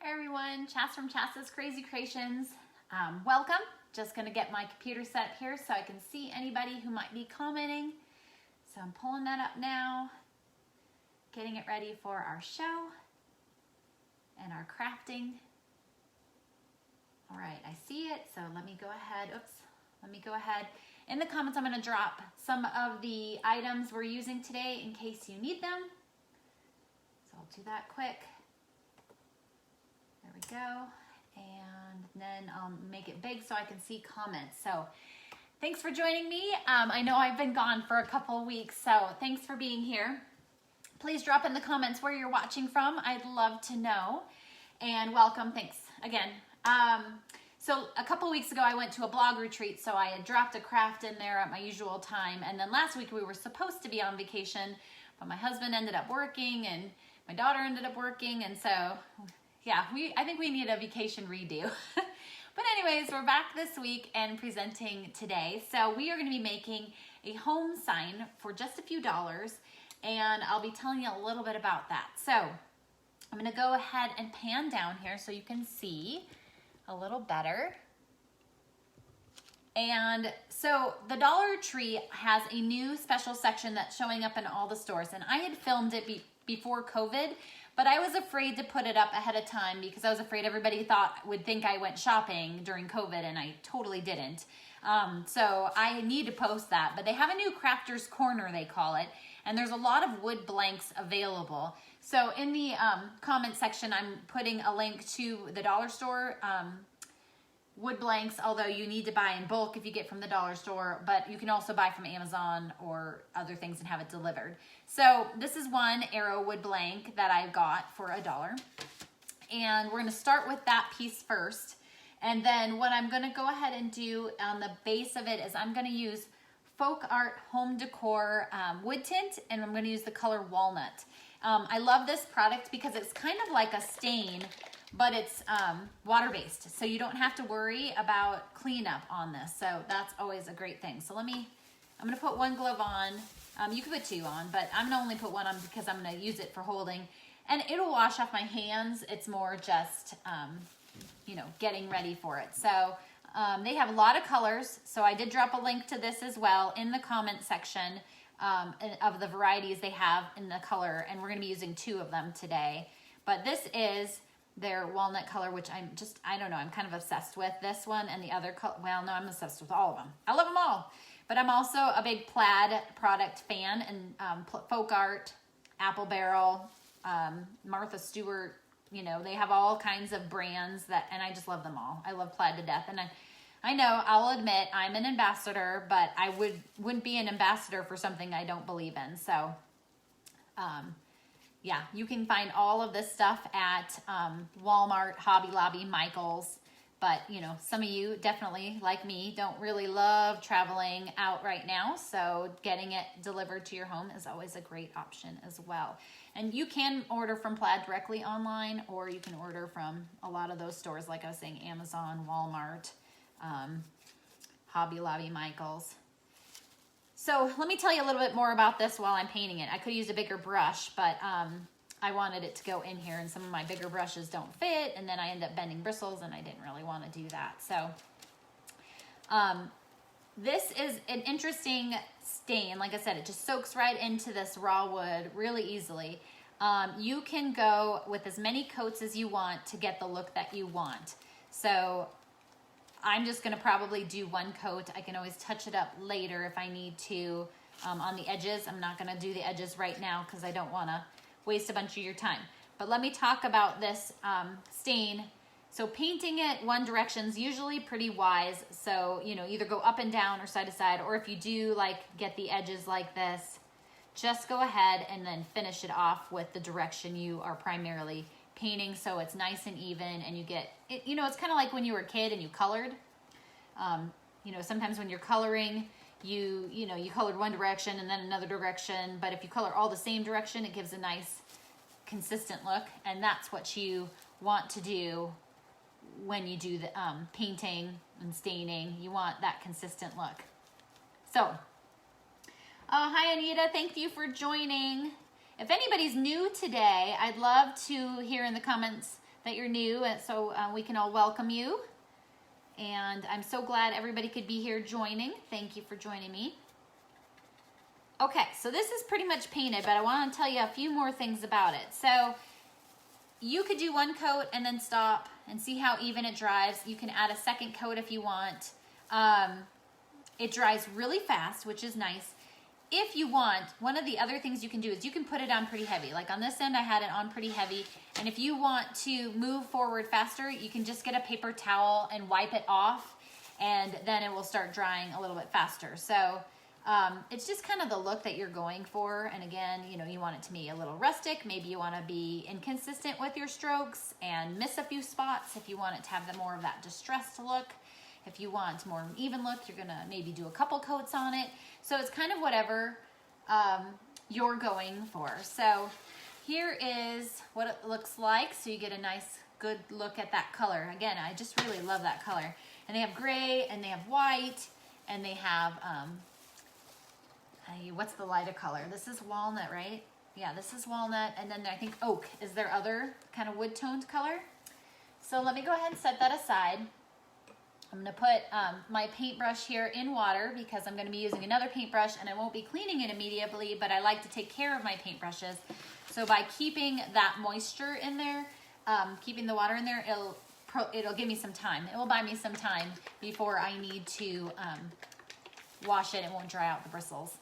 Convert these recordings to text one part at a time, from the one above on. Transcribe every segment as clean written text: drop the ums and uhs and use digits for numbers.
Hi everyone, Chas from Chas's Crazy Creations. Welcome. Just gonna get my computer set up here so I can see anybody who might be commenting. So I'm pulling that up now, getting it ready for our show and our crafting. All right, I see it, so let me go ahead. In the comments, I'm gonna drop some of the items we're using today in case you need them. So I'll do that quick. There we go. And then I'll make it big so I can see comments. So thanks for joining me. I know I've been gone for a couple of weeks, so thanks for being here. Please drop in the comments where you're watching from. I'd love to know. And welcome, thanks again. So a couple weeks ago I went to a blog retreat, so I had dropped a craft in there at my usual time. And then last week we were supposed to be on vacation, but my husband ended up working and my daughter ended up working, and so yeah, I think we need a vacation redo. But anyways, we're back this week and presenting today. So we are going to be making a home sign for just a few dollars, and I'll be telling you a little bit about that. So I'm going to go ahead and pan down here so you can see a little better. And so the Dollar Tree has a new special section that's showing up in all the stores, and I had filmed it before COVID, but I was afraid to put it up ahead of time because I was afraid everybody would think I went shopping during COVID, and I totally didn't. So I need to post that, but they have a new Crafter's Corner, they call it, and there's a lot of wood blanks available. So in the comment section, I'm putting a link to the dollar store wood blanks, although you need to buy in bulk if you get from the dollar store, but you can also buy from Amazon or other things and have it delivered. So this is one arrow wood blank that I got for $1. And we're gonna start with that piece first. And then what I'm gonna go ahead and do on the base of it is I'm gonna use Folk Art Home Decor wood tint, and I'm gonna use the color Walnut. I love this product because it's kind of like a stain, but it's water-based, so you don't have to worry about cleanup on this. So that's always a great thing. So I'm gonna put one glove on. You can put two on, but I'm gonna only put one on because I'm gonna use it for holding. And it'll wash off my hands. It's more just, getting ready for it. So they have a lot of colors. So I did drop a link to this as well in the comment section of the varieties they have in the color. And we're gonna be using 2 of them today. But this is their walnut color, which I'm kind of obsessed with. This one and the other color, well, no, I'm obsessed with all of them. I love them all. But I'm also a big plaid product fan, and Folk Art, Apple Barrel, Martha Stewart, they have all kinds of brands and I just love them all. I love plaid to death. And I know, I'll admit, I'm an ambassador, but I wouldn't be an ambassador for something I don't believe in. So, yeah, you can find all of this stuff at Walmart, Hobby Lobby, Michael's. But, some of you definitely, like me, don't really love traveling out right now. So getting it delivered to your home is always a great option as well. And you can order from Plaid directly online, or you can order from a lot of those stores, like I was saying, Amazon, Walmart, Hobby Lobby, Michael's. So let me tell you a little bit more about this while I'm painting it. I could use a bigger brush, but I wanted it to go in here, and some of my bigger brushes don't fit, and then I end up bending bristles, and I didn't really want to do that. So this is an interesting stain. Like I said, it just soaks right into this raw wood really easily. You can go with as many coats as you want to get the look that you want. So I'm just gonna probably do 1 coat. I can always touch it up later if I need to on the edges. I'm not gonna do the edges right now because I don't wanna waste a bunch of your time. But let me talk about this stain. So painting it one direction is usually pretty wise. So, either go up and down or side to side, or if you do get the edges like this, just go ahead and then finish it off with the direction you are primarily painting, so it's nice and even, and you get it. It's kind of like when you were a kid and you colored. Sometimes when you're coloring, you colored one direction and then another direction, but if you color all the same direction, it gives a nice consistent look, and that's what you want to do when you do the painting and staining. You want that consistent look. So hi Anita, thank you for joining. If anybody's new today, I'd love to hear in the comments that you're new, and so we can all welcome you. And I'm so glad everybody could be here joining. Thank you for joining me. Okay, so this is pretty much painted, but I want to tell you a few more things about it. So you could do one coat and then stop and see how even it dries. You can add a second coat if you want. It dries really fast, which is nice. If you want, one of the other things you can do is you can put it on pretty heavy. Like on this end, I had it on pretty heavy. And if you want to move forward faster, you can just get a paper towel and wipe it off, and then it will start drying a little bit faster. So it's just kind of the look that you're going for. And again, you know, you want it to be a little rustic. Maybe you want to be inconsistent with your strokes and miss a few spots. If you want it to have more of that distressed look. If you want more of an even look, you're gonna maybe do a couple coats on it. So it's kind of whatever you're going for. So here is what it looks like. So you get a nice, good look at that color. Again, I just really love that color. And they have gray, and they have white, and they have, what's the lighter color? This is walnut, right? Yeah, this is walnut. And then I think oak is their other kind of wood toned color. So let me go ahead and set that aside. I'm going to put my paintbrush here in water because I'm going to be using another paintbrush, and I won't be cleaning it immediately, but I like to take care of my paintbrushes. So by keeping that moisture in there, keeping the water in there, it'll give me some time. It will buy me some time before I need to wash it. It won't dry out the bristles.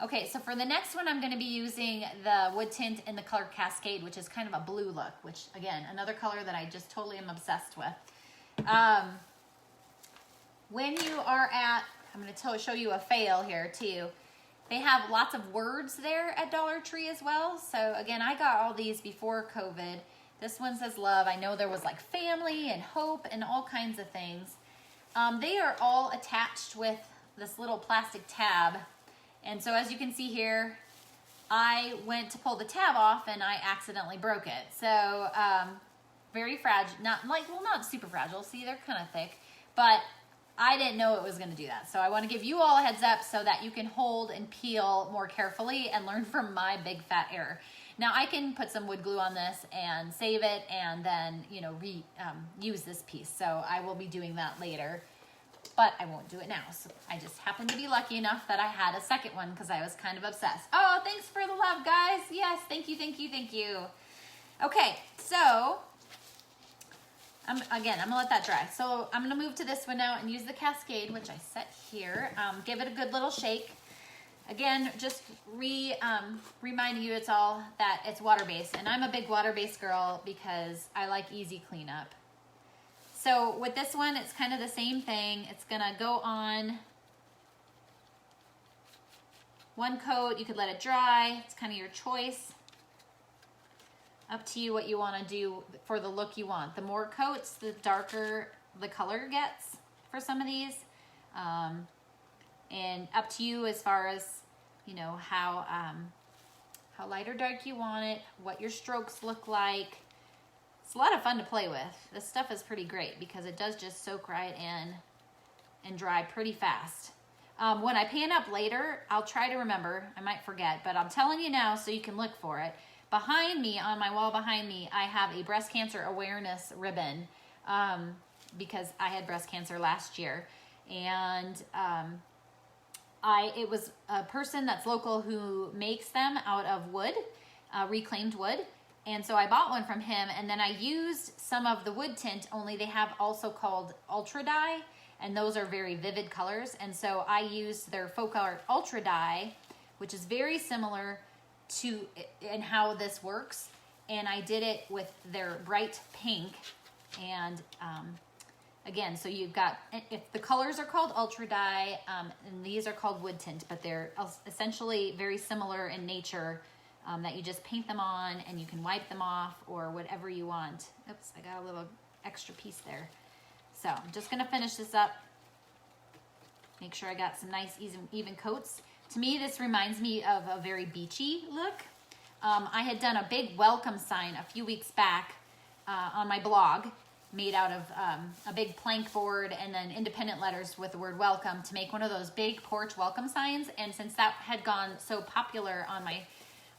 Okay, so for the next one, I'm going to be using the wood tint in the color Cascade, which is kind of a blue look, which again, another color that I just totally am obsessed with. When you are at, I'm going to show you a fail here too. They have lots of words there at Dollar Tree as well. So again, I got all these before COVID. This one says love. I know there was like family and hope and all kinds of things. They are all attached with this little plastic tab. And so as you can see here, I went to pull the tab off and I accidentally broke it. So very fragile, not super fragile. See, they're kind of thick, but I didn't know it was going to do that. So I want to give you all a heads up so that you can hold and peel more carefully and learn from my big fat error. Now I can put some wood glue on this and save it and then, you know, use this piece. So I will be doing that later, but I won't do it now. So I just happened to be lucky enough that I had a second one because I was kind of obsessed. Oh, thanks for the love, guys. Yes, thank you, thank you, thank you. Okay, so again, I'm gonna let that dry. So I'm gonna move to this one now and use the Cascade, which I set here. Give it a good little shake. Again, just reminding you that it's water-based. And I'm a big water-based girl because I like easy cleanup. So with this one, it's kind of the same thing. It's gonna go on one coat. You could let it dry. It's kind of your choice. Up to you what you want to do for the look you want. The more coats, the darker the color gets for some of these. And up to you as far as, you know, how light or dark you want it, what your strokes look like. It's a lot of fun to play with. This stuff is pretty great because it does just soak right in and dry pretty fast. When I pan up later, I'll try to remember. I might forget, but I'm telling you now so you can look for it. Behind me, on my wall behind me, I have a breast cancer awareness ribbon because I had breast cancer last year. And it was a person that's local who makes them out of wood, reclaimed wood. And so I bought one from him, and then I used some of the wood tint, only they have also called Ultra Dye, and those are very vivid colors. And so I used their Folk Art Ultra Dye, which is very similar to in how this works, and I did it with their bright pink. And again, so you've got, if the colors are called Ultra Dye, and these are called wood tint, but they're essentially very similar in nature, that you just paint them on and you can wipe them off or whatever you want. Oops, I got a little extra piece there. So I'm just gonna finish this up. Make sure I got some nice even coats. To me, this reminds me of a very beachy look. I had done a big welcome sign a few weeks back on my blog, made out of a big plank board and then independent letters with the word welcome to make one of those big porch welcome signs. And since that had gone so popular on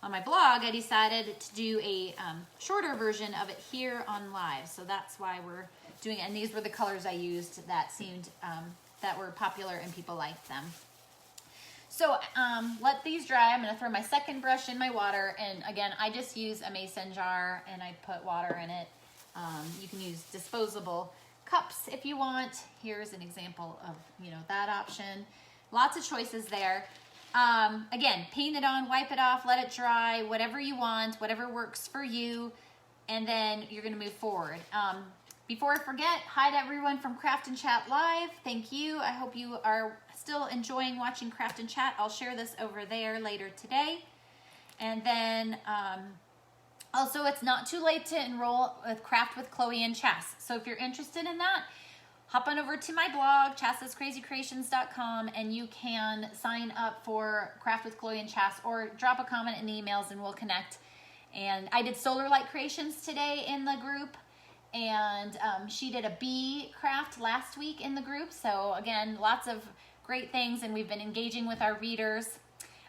on my blog, I decided to do a shorter version of it here on live. So that's why we're doing it. And these were the colors I used that seemed, that were popular and people liked them. So let these dry. I'm going to throw my second brush in my water. And again, I just use a mason jar and I put water in it. You can use disposable cups if you want. Here's an example of, that option. Lots of choices there. Again, paint it on, wipe it off, let it dry, whatever you want, whatever works for you. And then you're going to move forward. Before I forget, hi to everyone from Craft and Chat Live. Thank you. I hope you are still enjoying watching Craft and Chat. I'll share this over there later today. And then also, it's not too late to enroll with Craft with Chloe and Chas. So if you're interested in that, hop on over to my blog, chasascrazycreations.com, and you can sign up for Craft with Chloe and Chas, or drop a comment in the emails and we'll connect. And I did solar light creations today in the group. And she did a bee craft last week in the group. So again, lots of great things, and we've been engaging with our readers.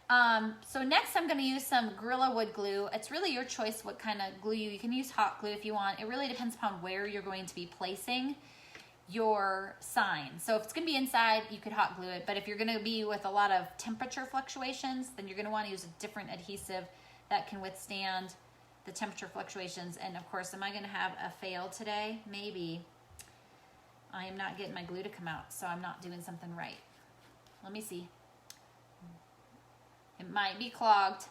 So next I'm going to use some Gorilla Wood glue. It's really your choice what kind of glue you can use. Hot glue if you want. It really depends upon where you're going to be placing your sign. So if it's going to be inside, you could hot glue it. But if you're going to be with a lot of temperature fluctuations, then you're going to want to use a different adhesive that can withstand the temperature fluctuations. And of course, am I going to have a fail today? Maybe. I am not getting my glue to come out, so I'm not doing something right. Let me see. It might be clogged,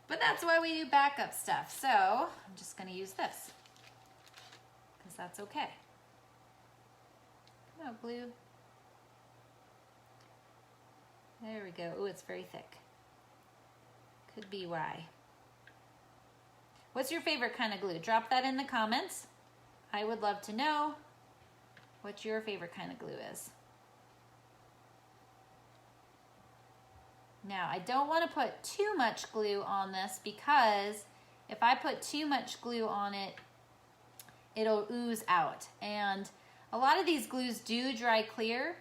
but that's why we do backup stuff. So I'm just going to use this because that's okay. Come out, glue. There we go. Ooh, it's very thick. Could be why. What's your favorite kind of glue? Drop that in the comments. I would love to know what your favorite kind of glue is. Now, I don't want to put too much glue on this, because if I put too much glue on it, it'll ooze out. And a lot of these glues do dry clear,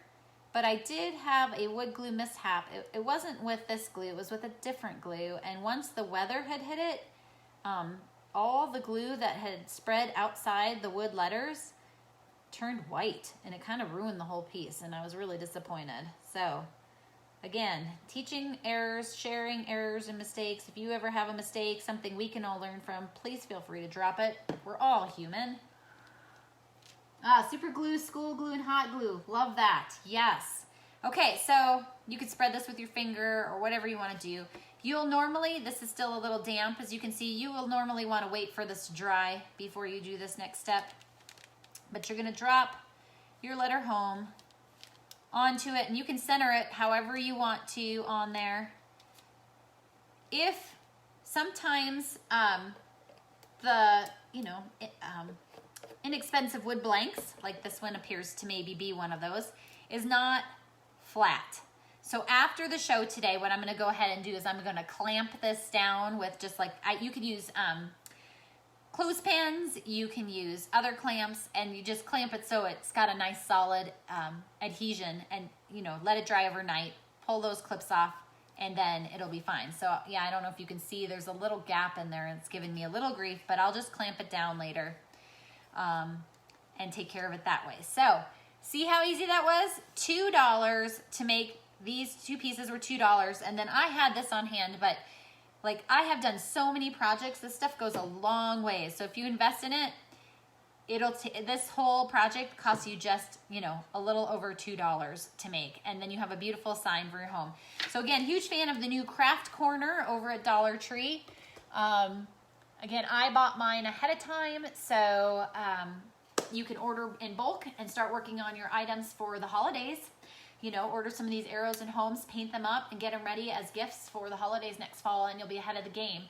but I did have a wood glue mishap. It wasn't with this glue, it was with a different glue. And once the weather had hit it, all the glue that had spread outside the wood letters turned white, and it kind of ruined the whole piece, and I was really disappointed. So again, teaching errors, sharing errors and mistakes. If you ever have a mistake, something we can all learn from, please feel free to drop it. We're all human. Super glue, school glue, and hot glue. Love that. Yes. Okay, so you could spread this with your finger or whatever you want to do. You'll normally, this is still a little damp, as you can see, you will normally want to wait for this to dry before you do this next step. But you're going to drop your letter home onto it, and you can center it however you want to on there. If sometimes the inexpensive wood blanks, like this one appears to maybe be one of those, is not flat. So after the show today, what I'm going to go ahead and do is I'm going to clamp this down with just like, you could use clothespins, you can use other clamps, and you just clamp it so it's got a nice solid adhesion, and let it dry overnight, pull those clips off, and then it'll be fine. So yeah, I don't know if you can see, there's a little gap in there and it's giving me a little grief, but I'll just clamp it down later and take care of it that way. So see how easy that was? $2 to make these two pieces were $2, and then I had this on hand, but like I have done so many projects, this stuff goes a long way. So if you invest in it, this whole project costs you just, a little over $2 to make, and then you have a beautiful sign for your home. So again, huge fan of the new craft corner over at Dollar Tree. Again, I bought mine ahead of time, so you can order in bulk and start working on your items for the holidays. Order some of these arrows and homes, paint them up, and get them ready as gifts for the holidays next fall, and you'll be ahead of the game.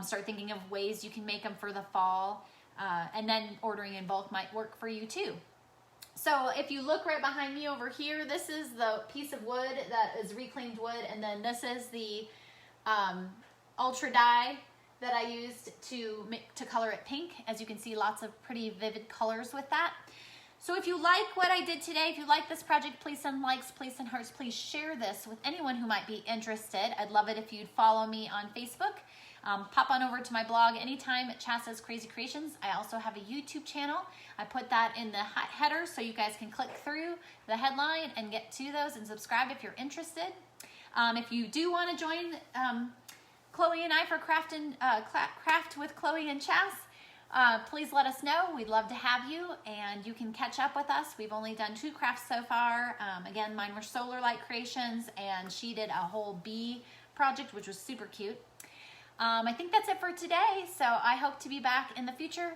Start thinking of ways you can make them for the fall, and then ordering in bulk might work for you too. So if you look right behind me over here, this is the piece of wood that is reclaimed wood, and then this is the ultra dye that I used to color it pink. As you can see, lots of pretty vivid colors with that. So if you like what I did today, if you like this project, please send likes, please send hearts, please share this with anyone who might be interested. I'd love it if you'd follow me on Facebook. Pop on over to my blog anytime at Chasta's Crazy Creations. I also have a YouTube channel. I put that in the header so you guys can click through the headline and get to those and subscribe if you're interested. If you do want to join Chloe and I for Craft with Chloe and Chas, please let us know. We'd love to have you, and you can catch up with us. We've only done 2 crafts so far. Again, mine were solar light creations, and she did a whole bee project, which was super cute. I think that's it for today, so I hope to be back in the future,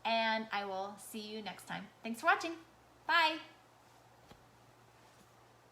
and I will see you next time. Thanks for watching. Bye.